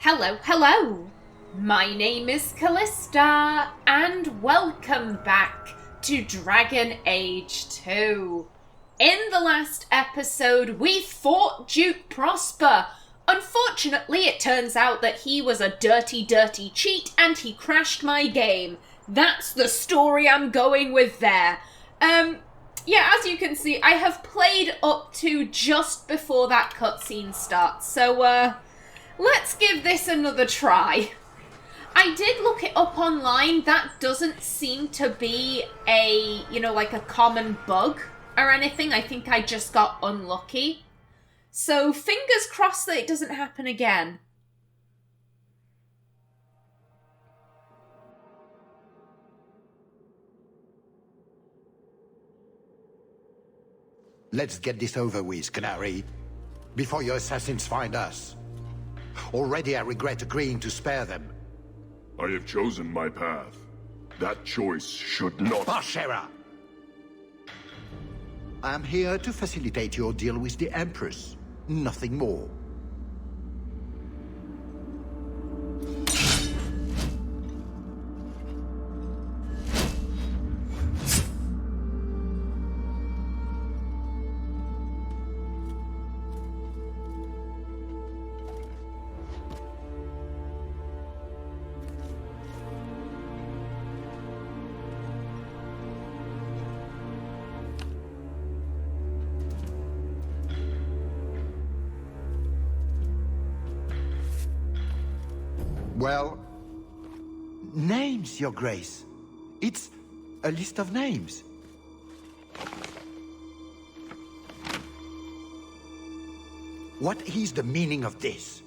Hello, hello! My name is Kallista, and welcome back to Dragon Age 2. In the last episode, we fought Duke Prosper. Unfortunately, it turns out that he was a dirty, dirty cheat, and he crashed my game. That's the story I'm going with there. Yeah, as you can see, I have played up to just before that cutscene starts, so, let's give this another try. I did look it up online. That doesn't seem to be a, like a common bug or anything. I think I just got unlucky. So fingers crossed that it doesn't happen again. Let's get this over with, Qunari, before your assassins find us. Already I regret agreeing to spare them. I have chosen my path. That choice should not... Bashera! I am here to facilitate your deal with the Empress. Nothing more. Well, names, Your Grace. It's a list of names. What is the meaning of this?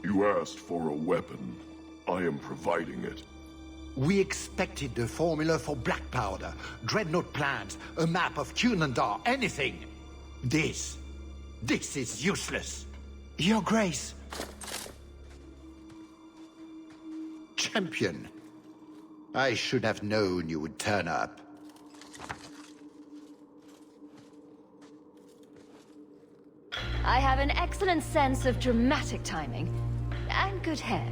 You asked for a weapon. I am providing it. We expected the formula for black powder, dreadnought plans, a map of Qunari, anything. This is useless. Your Grace. Champion. I should have known you would turn up. I have an excellent sense of dramatic timing. And good hair.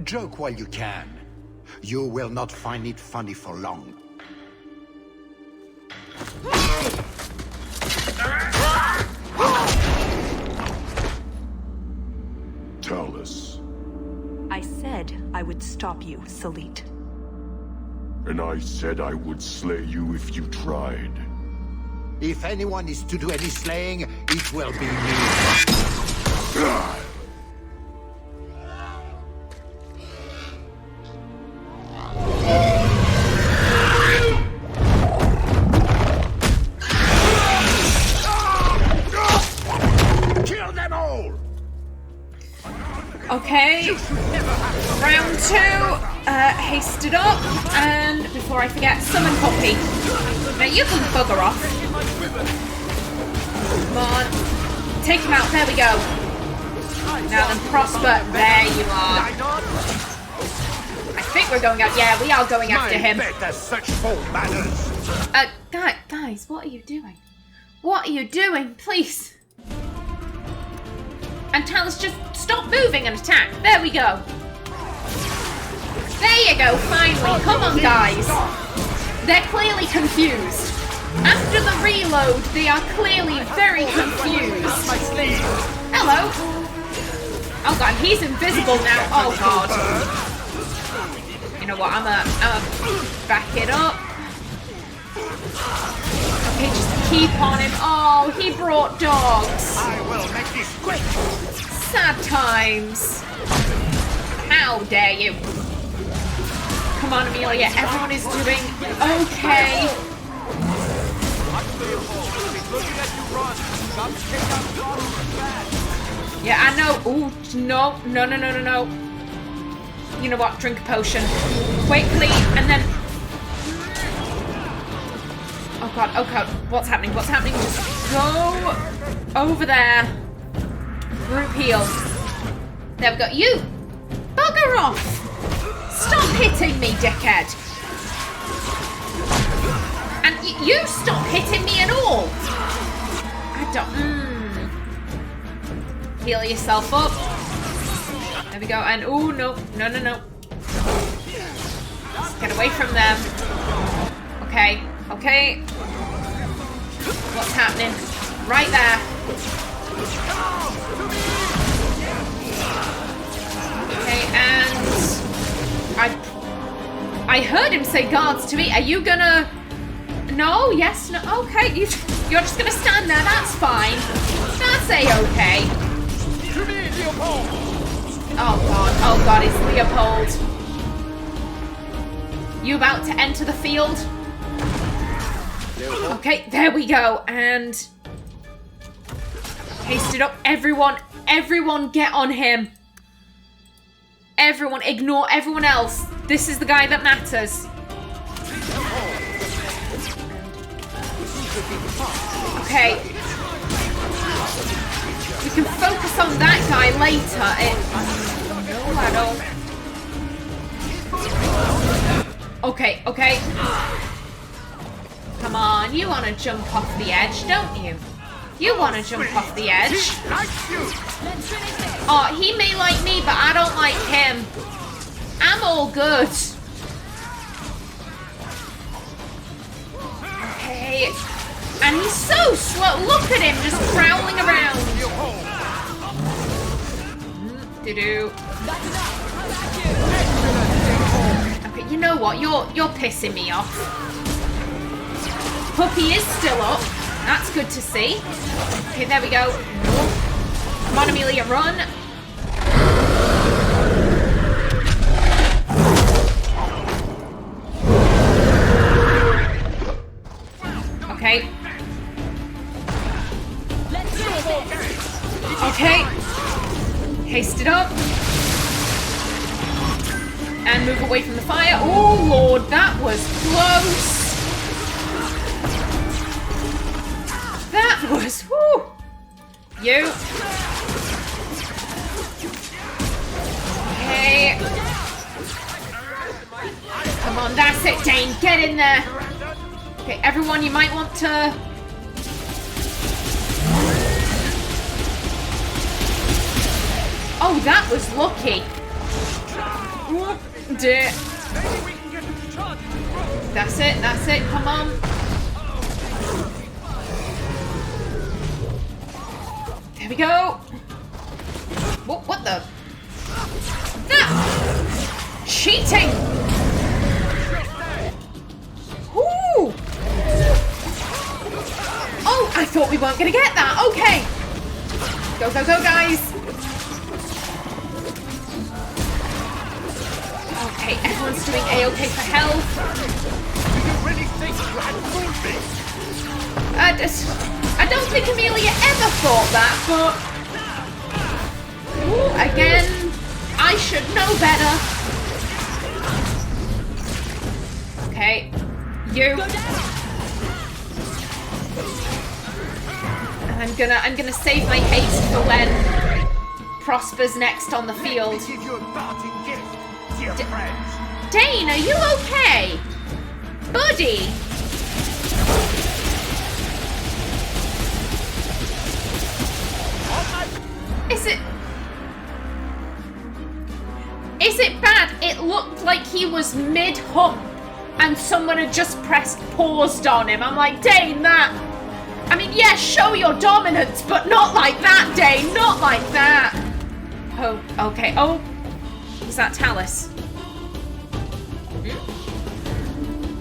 Joke while you can. You will not find it funny for long. Tallis. I said I would stop you, Salit. And I said I would slay you if you tried. If anyone is to do any slaying, it will be me. Kill them all! Okay, round 2, haste it up, and before I forget, summon Puppy. Now you can bugger off. Come on, take him out, there we go. Now then, Prosper, there you are. I think we're going out, yeah, we are going after him. Such full manners. Guys, what are you doing? What are you doing, please? And Tallis, just stop moving and attack. There we go. There you go, finally. Come on, guys. They're clearly confused. After the reload, they are clearly very confused. Hello. Oh god, he's invisible now. Oh god. You know what, I'm a back it up. Okay, just keep on him. Oh, he brought dogs. I will make this quick. Sad times. How dare you? Come on, Amelia. Everyone is doing okay. Yeah, I know. Ooh, no. You know what? Drink a potion. Quickly, and then... Oh god. What's happening? Just go over there. Group heal. There we go. You! Bugger off! Stop hitting me, dickhead! And you stop hitting me at all! I don't... Heal yourself up. There we go. And oh no. No. Let's get away from them. Okay. What's happening? Right there. Okay, and I heard him say guards to me. Are you gonna? No. Yes. No. Okay. You're just gonna stand there. That's fine. That's a-okay. Oh god, it's Leopold. You about to enter the field? Okay, there we go. And haste it up. Everyone get on him. Everyone, ignore everyone else. This is the guy that matters. Okay. We can focus on that guy later. No, I don't. Okay. Come on, you want to jump off the edge, don't you? You want to jump off the edge. Oh, he may like me, but I don't like him. I'm all good. Okay. And he's so slow. Look at him just prowling around. Okay, you know what? You're pissing me off. Puppy is still up. That's good to see. Okay, there we go. Come on, Amelia, run. Okay. Okay. Haste it up. And move away from the fire. Oh, Lord, that was close. That was, whoo. You. Okay. Come on, that's it, Dane. Get in there. Okay, everyone, you might want to... Oh, that was lucky. That's it, come on. There we go. What the? That! Cheating! Ooh! Oh, I thought we weren't gonna get that. Okay. Go, guys. Okay, everyone's doing A-okay for health. Do you really think you had fooled me? I don't think Amelia ever thought that, but... Ooh, again, I should know better. Okay, you. I'm gonna save my haste for when Prosper's next on the field. Give you a parting gift, dear friends. Dane, are you okay? Buddy? Is it bad? It looked like he was mid-hump and someone had just pressed paused on him. I'm like, Dane, that... I mean, yeah, show your dominance, but not like that, Dane. Not like that. Oh, okay. Oh, was that Tallis?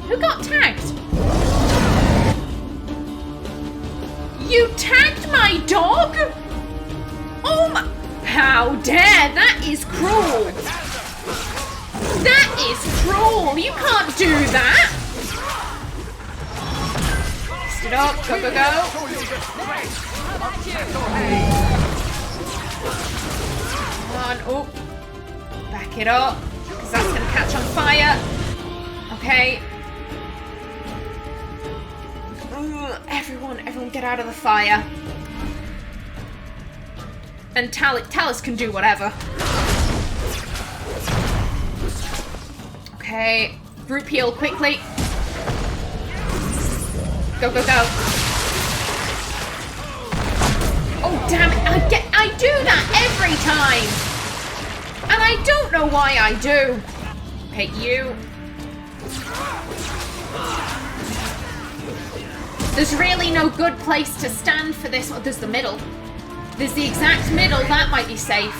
Who got tagged? You tagged my dog? Oh my... How dare! That is cruel! That is cruel! You can't do that! Stood up, go, go, go! Come on, oh. Back it up, because that's going to catch on fire. Okay. Everyone get out of the fire. And Tallis can do whatever. Okay, group heal quickly. Go, go, go. Oh, damn it. I do that every time. I don't know why I do. Hit you. There's really no good place to stand for this. Oh, there's the middle. There's the exact middle. That might be safe.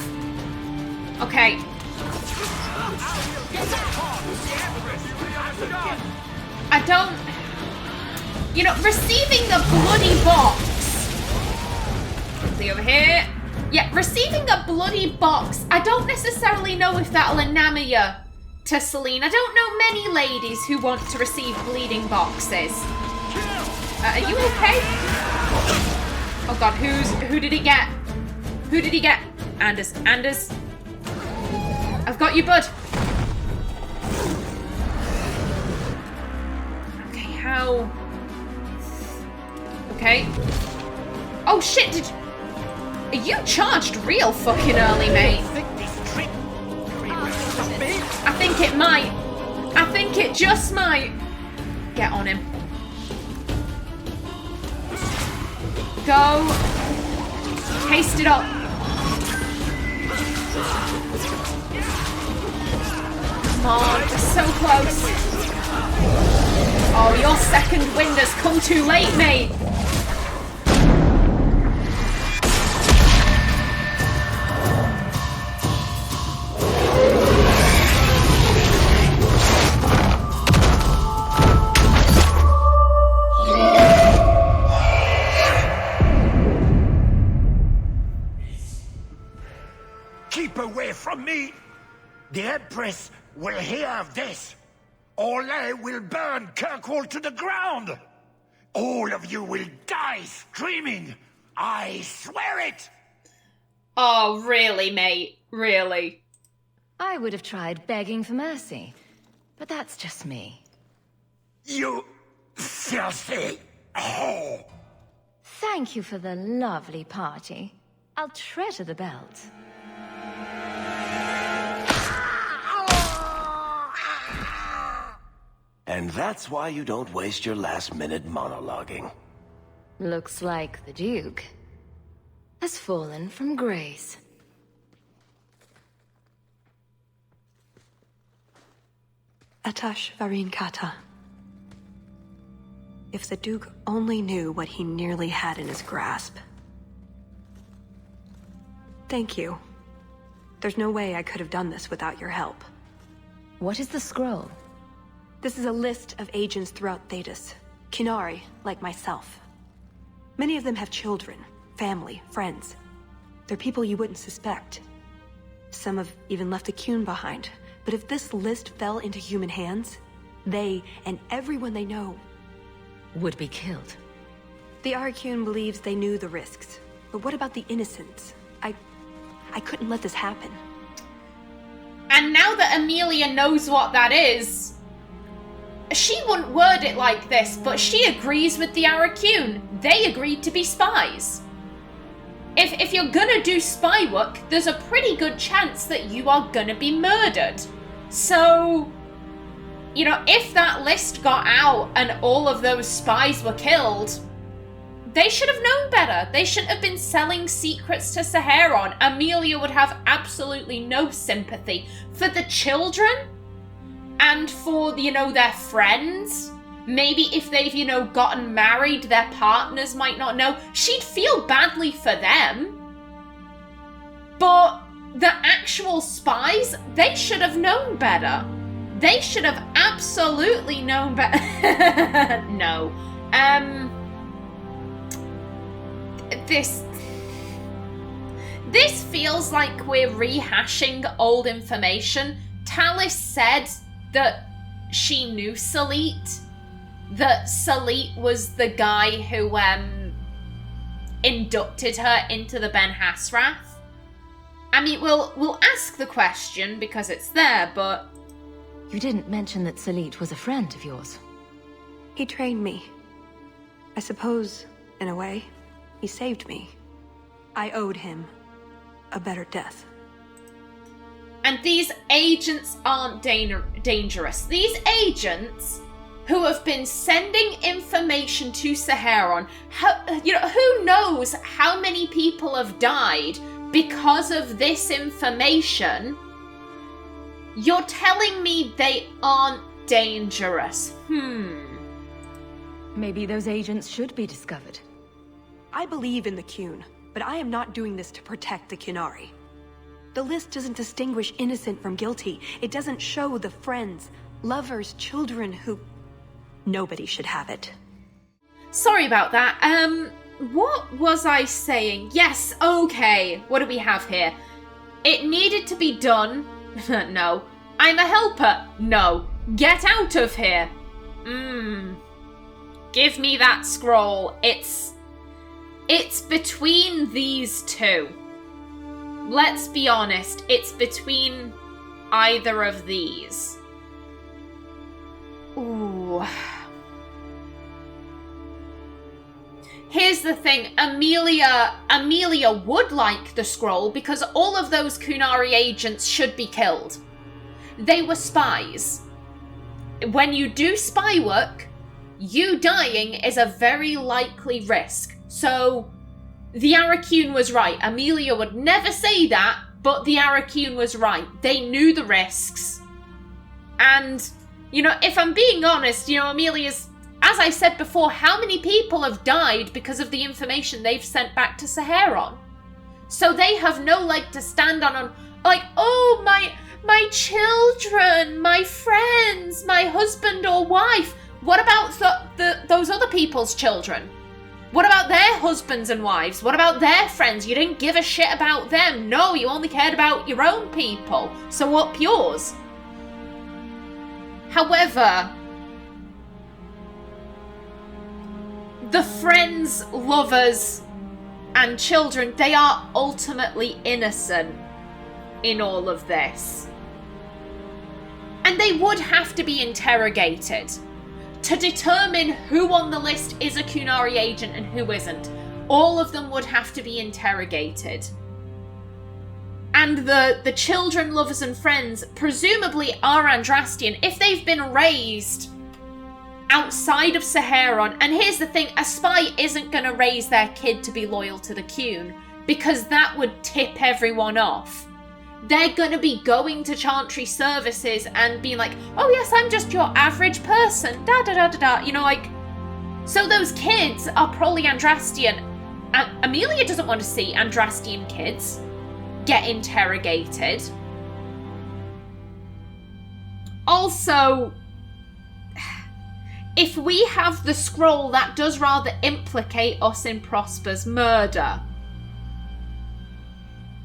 Okay. I don't... You know, receiving the bloody box... Quickly over here. Yeah, receiving a bloody box, I don't necessarily know if that'll enamor you to Celine. I don't know many ladies who want to receive bleeding boxes. Are you okay? Oh god, who did he get? Who did he get? Anders. I've got you, bud. Okay, how? Okay. Oh shit, you charged real fucking early, mate. I think it might. I think it just might. Get on him. Go. Haste it up. Come on, we're so close. Oh, your second wind has come too late, mate. Keep away from me! The Empress will hear of this. Orlais will burn Kirkwall to the ground. All of you will die screaming. I swear it! Oh, really, mate? Really? I would have tried begging for mercy, but that's just me. You filthy whore! Thank you for the lovely party. I'll treasure the belt. And that's why you don't waste your last-minute monologuing. Looks like the Duke has fallen from grace. Atash Varinkata. If the Duke only knew what he nearly had in his grasp. Thank you. There's no way I could have done this without your help. What is the scroll? This is a list of agents throughout Thetis. Qunari, like myself. Many of them have children, family, friends. They're people you wouldn't suspect. Some have even left a Qun behind. But if this list fell into human hands, they, and everyone they know, Would be killed. The Arcune believes they knew the risks. But what about the innocents? I couldn't let this happen. And now that Amelia knows what that is, she wouldn't word it like this, but she agrees with the Arcune. They agreed to be spies. If you're gonna do spy work, there's a pretty good chance that you are gonna be murdered. So, you know, if that list got out and all of those spies were killed, they should have known better. They shouldn't have been selling secrets to Saharon. Amelia would have absolutely no sympathy for the children and for, you know, their friends. Maybe if they've, you know, gotten married, their partners might not know. She'd feel badly for them. But the actual spies, they should have known better. They should have absolutely known better. No. This feels like we're rehashing old information. Tallis said that she knew Salit. That Salit was the guy who inducted her into the Ben Hasrath. I mean, we'll ask the question because it's there, but... You didn't mention that Salit was a friend of yours. He trained me. I suppose, in a way, he saved me. I owed him a better death. And these agents aren't dangerous. These agents who have been sending information to Saharon, who knows how many people have died because of this information You're telling me they aren't dangerous. Maybe those agents should be discovered. I believe in the Qun, but I am not doing this to protect the Qunari. The list doesn't distinguish innocent from guilty. It doesn't show the friends, lovers, children who... Nobody should have it. Sorry about that. What was I saying? Yes, okay. What do we have here? It needed to be done. No. I'm a helper. No. Get out of here. Give me that scroll. It's between these two. Let's be honest. It's between either of these. Ooh. Here's the thing, Amelia would like the scroll because all of those Qunari agents should be killed. They were spies. When you do spy work, you dying is a very likely risk. So, the Arakune was right. Amelia would never say that, but the Arakune was right. They knew the risks. And, if I'm being honest, Amelia's... As I said before, how many people have died because of the information they've sent back to Saharon? So they have no leg to stand on like, oh, my children, my friends, my husband or wife. What about those other people's children? What about their husbands and wives? What about their friends? You didn't give a shit about them. No, you only cared about your own people. So up yours. However... the friends, lovers, and children, they are ultimately innocent in all of this. And they would have to be interrogated to determine who on the list is a Qunari agent and who isn't. All of them would have to be interrogated. And the children, lovers, and friends presumably are Andrastian if they've been raised outside of Saharon. And here's the thing, a spy isn't going to raise their kid to be loyal to the Qun, because that would tip everyone off. They're going to be going to Chantry services and being like, oh yes, I'm just your average person, da-da-da-da-da, So those kids are probably Andrastian. Amelia doesn't want to see Andrastian kids get interrogated. Also... if we have the scroll, that does rather implicate us in Prosper's murder.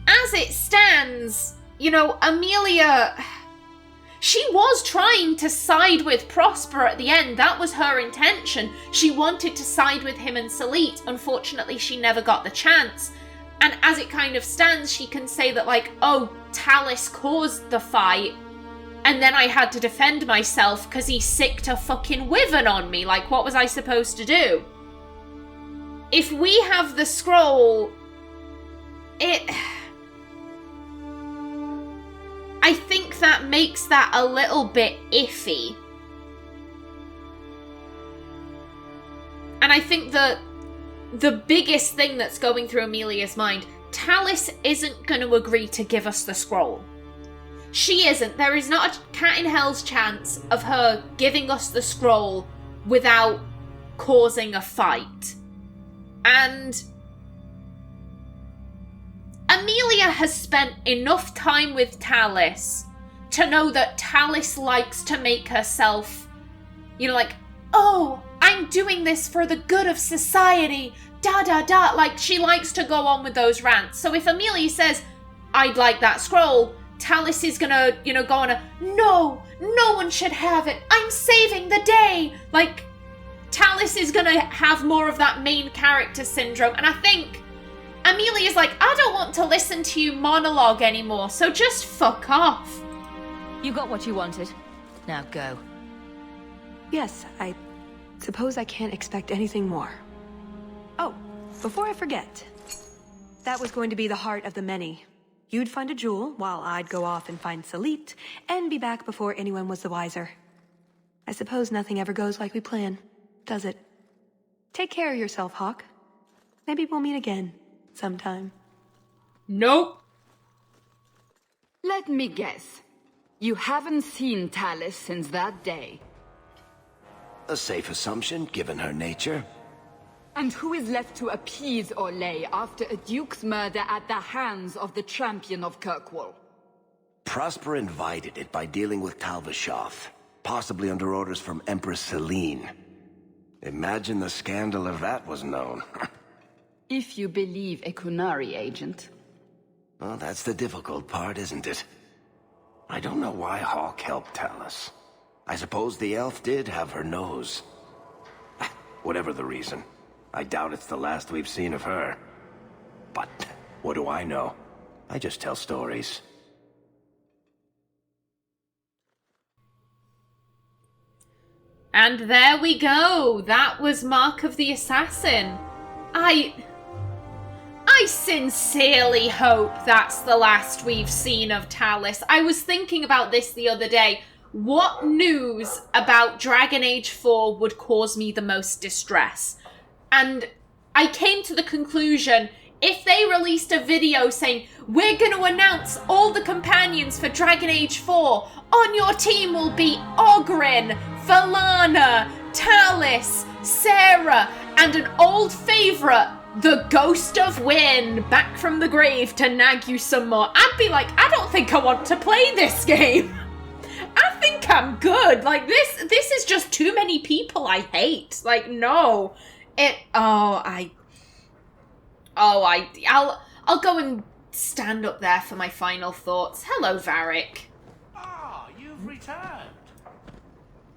As it stands, Amelia... she was trying to side with Prosper at the end. That was her intention. She wanted to side with him and Salit. Unfortunately, she never got the chance. And as it kind of stands, she can say that, oh, Tallis caused the fight, and then I had to defend myself because he sicked a fucking wyvern on me. What was I supposed to do? If we have the scroll, I think that makes that a little bit iffy. And I think the biggest thing that's going through Amelia's mind, Tallis isn't going to agree to give us the scroll. She isn't. There is not a cat in hell's chance of her giving us the scroll without causing a fight. And Amelia has spent enough time with Tallis to know that Tallis likes to make herself, oh, I'm doing this for the good of society, da-da-da. She likes to go on with those rants. So if Amelia says, I'd like that scroll, Tallis is gonna, go on no one should have it. I'm saving the day. Tallis is gonna have more of that main character syndrome. And I think Amelia's I don't want to listen to you monologue anymore, so just fuck off. You got what you wanted. Now go. Yes, I suppose I can't expect anything more. Oh, before I forget, that was going to be the heart of the many. You'd find a jewel, while I'd go off and find Salit, and be back before anyone was the wiser. I suppose nothing ever goes like we plan, does it? Take care of yourself, Hawk. Maybe we'll meet again, sometime. Nope. Let me guess. You haven't seen Tallis since that day. A safe assumption, given her nature. And who is left to appease Orlais after a duke's murder at the hands of the champion of Kirkwall? Prosper invited it by dealing with Talvashoth, possibly under orders from Empress Celine. Imagine the scandal if that was known. If you believe a Qunari agent. Well, that's the difficult part, isn't it? I don't know why Hawk helped Tallis. I suppose the elf did have her nose. Whatever the reason, I doubt it's the last we've seen of her. But what do I know? I just tell stories. And there we go. That was Mark of the Assassin. I sincerely hope that's the last we've seen of Tallis. I was thinking about this the other day. What news about Dragon Age 4 would cause me the most distress? And I came to the conclusion, if they released a video saying, we're going to announce all the companions for Dragon Age 4, on your team will be Oghren, Valana, Tallis, Sarah, and an old favourite, the Ghost of Wynn, back from the grave to nag you some more. I'd be like, I don't think I want to play this game. I think I'm good. Like, this is just too many people I hate. Like, no. I'll go and stand up there for my final thoughts. Hello, Varric. Ah, you've returned.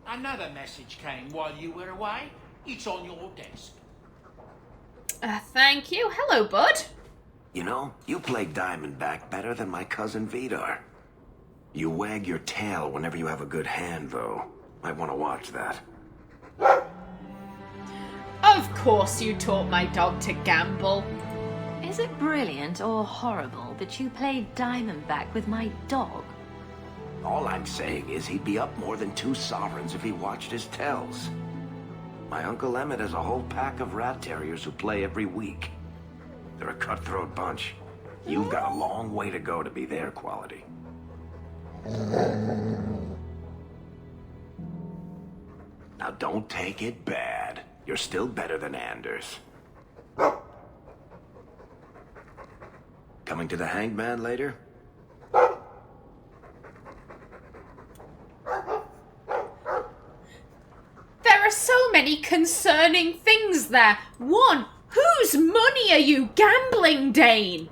Another message came while you were away. It's on your desk. Thank you. Hello, bud. You know, you play Diamondback better than my cousin Vidar. You wag your tail whenever you have a good hand, though. Might want to watch that. Of course you taught my dog to gamble. Is it brilliant or horrible that you played Diamondback with my dog? All I'm saying is he'd be up more than 2 sovereigns if he watched his tells. My Uncle Emmett has a whole pack of rat terriers who play every week. They're a cutthroat bunch. You've got a long way to go to be their quality. Now don't take it bad. You're still better than Anders. Coming to the Hanged Man later? There are so many concerning things there. 1, whose money are you gambling, Dane?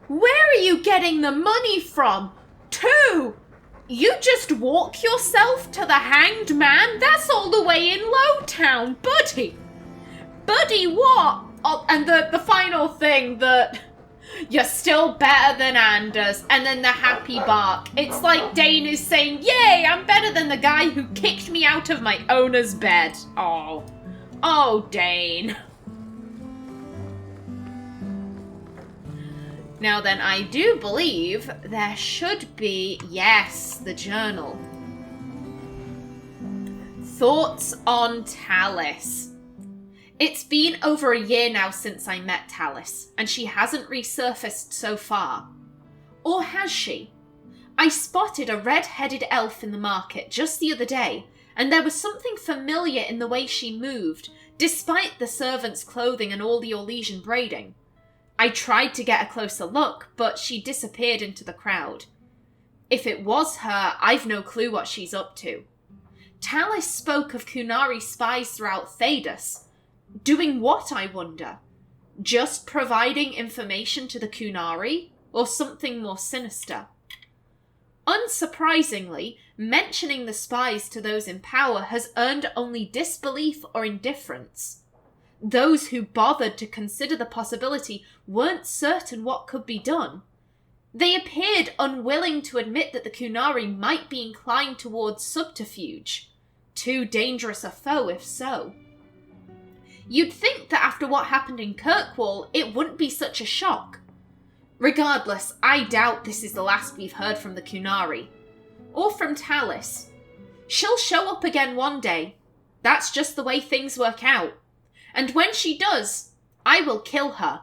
Where are you getting the money from? 2, you just walk yourself to the Hanged Man? That's all the way in Lowtown, buddy. Buddy, what? Oh, and the final thing that... You're still better than Anders, and then the happy bark. It's like Dane is saying, yay, I'm better than the guy who kicked me out of my owner's bed. Oh, Dane. Now then, I do believe there should be, yes, the journal. Thoughts on Tallis. It's been over a year now since I met Tallis, and she hasn't resurfaced so far. Or has she? I spotted a red-headed elf in the market just the other day, and there was something familiar in the way she moved, despite the servant's clothing and all the Orlesian braiding. I tried to get a closer look, but she disappeared into the crowd. If it was her, I've no clue what she's up to. Tallis spoke of Qunari spies throughout Thedas. Doing what, I wonder? Just providing information to the Qunari? Or something more sinister? Unsurprisingly, mentioning the spies to those in power has earned only disbelief or indifference. Those who bothered to consider the possibility weren't certain what could be done. They appeared unwilling to admit that the Qunari might be inclined towards subterfuge. Too dangerous a foe, if so. You'd think that after what happened in Kirkwall, it wouldn't be such a shock. Regardless, I doubt this is the last we've heard from the Qunari. Or from Tallis. She'll show up again one day. That's just the way things work out. And when she does, I will kill her.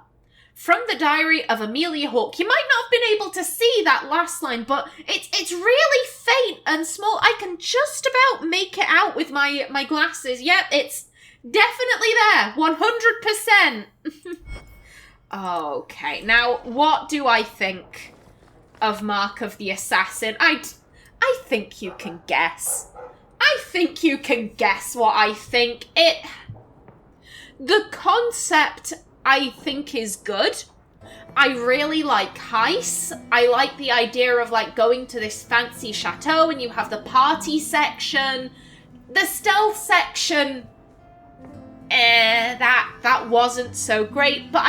From the diary of Amelia Hawke. You might not have been able to see that last line, but it's really faint and small. I can just about make it out with my glasses. Yep, it's definitely there. 100%. Okay, now what do I think of Mark of the Assassin? I think you can guess. I think you can guess what I think. The concept, I think, is good. I really like heists. I like the idea of, like, going to this fancy chateau and you have the party section. The stealth section, that wasn't so great, but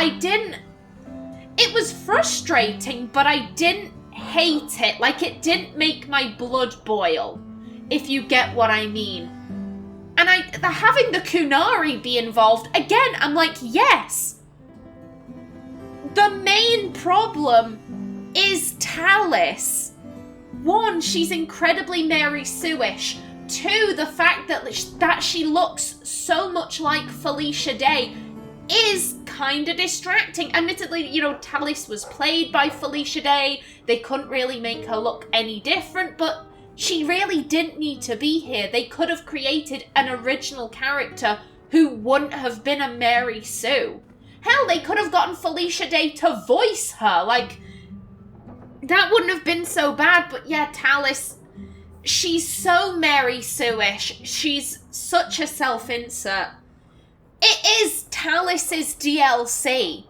it was frustrating, but I didn't hate it. Like, it didn't make my blood boil, if you get what I mean. And having the Qunari be involved, again, I'm like, yes. The main problem is Tallis. 1, she's incredibly Mary Sue-ish. 2, the fact that she looks so much like Felicia Day is kind of distracting. Admittedly, you know, Tallis was played by Felicia Day. They couldn't really make her look any different, but she really didn't need to be here. They could have created an original character who wouldn't have been a Mary Sue. Hell, they could have gotten Felicia Day to voice her. Like, that wouldn't have been so bad. But yeah, Tallis, she's so Mary Sue-ish. She's such a self-insert. It is Tallis's DLC.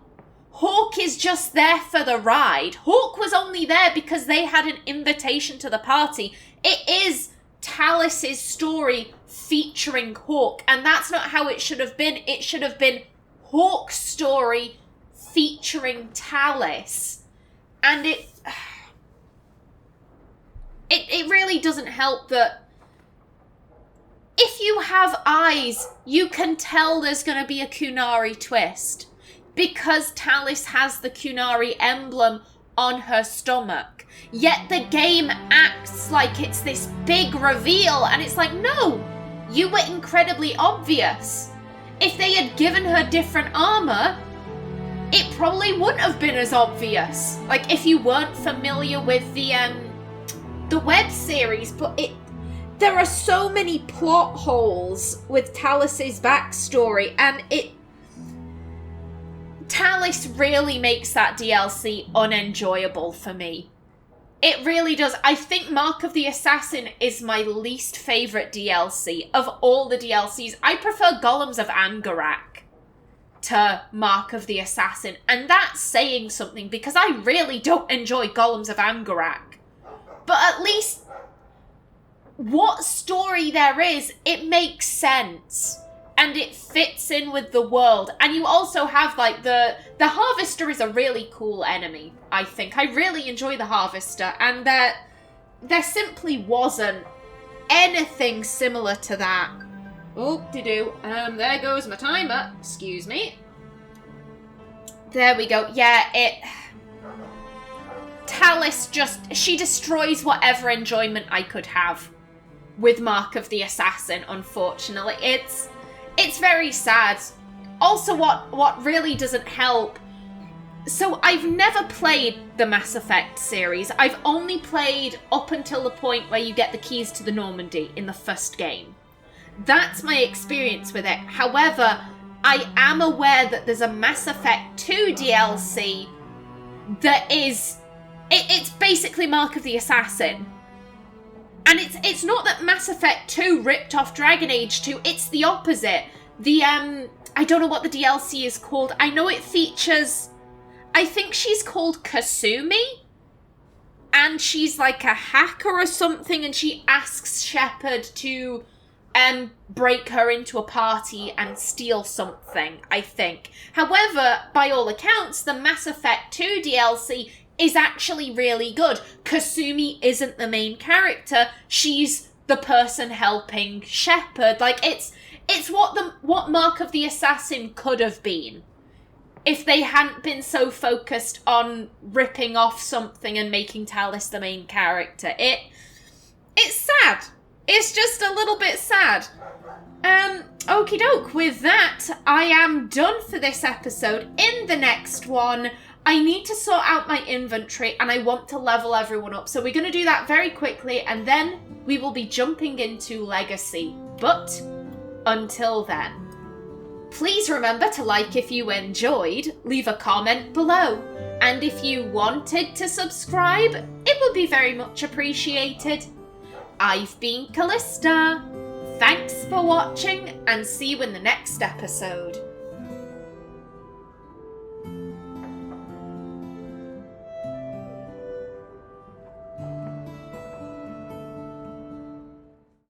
Hawke is just there for the ride. Hawke was only there because they had an invitation to the party. It is Tallis's story featuring Hawke, and that's not how it should have been. It should have been Hawke's story featuring Tallis. And it really doesn't help that if you have eyes, you can tell there's going to be a Qunari twist. Because Tallis has the Qunari emblem on her stomach. Yet the game acts like it's this big reveal, and it's like, no, you were incredibly obvious. If they had given her different armor, it probably wouldn't have been as obvious. Like, if you weren't familiar with the web series, but there are so many plot holes with Tallis's backstory, and Tallis really makes that DLC unenjoyable for me. It really does. I think Mark of the Assassin is my least favourite DLC of all the DLCs. I prefer Golems of Angarak to Mark of the Assassin, and that's saying something because I really don't enjoy Golems of Angarak. But at least what story there is, it makes sense. And it fits in with the world. And you also have, like, the Harvester is a really cool enemy, I think. I really enjoy the Harvester. And there simply wasn't anything similar to that. Oop-de-doo. There goes my timer. Excuse me. There we go. Yeah, Tallis she destroys whatever enjoyment I could have with Mark of the Assassin, unfortunately. It's very sad. Also, what really doesn't help... So, I've never played the Mass Effect series. I've only played up until the point where you get the keys to the Normandy in the first game. That's my experience with it. However, I am aware that there's a Mass Effect 2 DLC that is... It's basically Mark of the Assassin. And it's not that Mass Effect 2 ripped off Dragon Age 2, it's the opposite. I don't know what the DLC is called. I know it features, I think she's called Kasumi, and she's like a hacker or something, and she asks Shepard to break her into a party and steal something, I think. However, by all accounts, the Mass Effect 2 DLC is actually really good. Kasumi isn't the main character. She's the person helping Shepard. Like, it's what Mark of the Assassin could have been if they hadn't been so focused on ripping off something and making Tallis the main character. It's sad. It's just a little bit sad. Okie doke, with that, I am done for this episode. In the next one, I need to sort out my inventory and I want to level everyone up. So we're going to do that very quickly and then we will be jumping into Legacy. But until then, please remember to like if you enjoyed, leave a comment below. And if you wanted to subscribe, it would be very much appreciated. I've been Callista. Thanks for watching and see you in the next episode.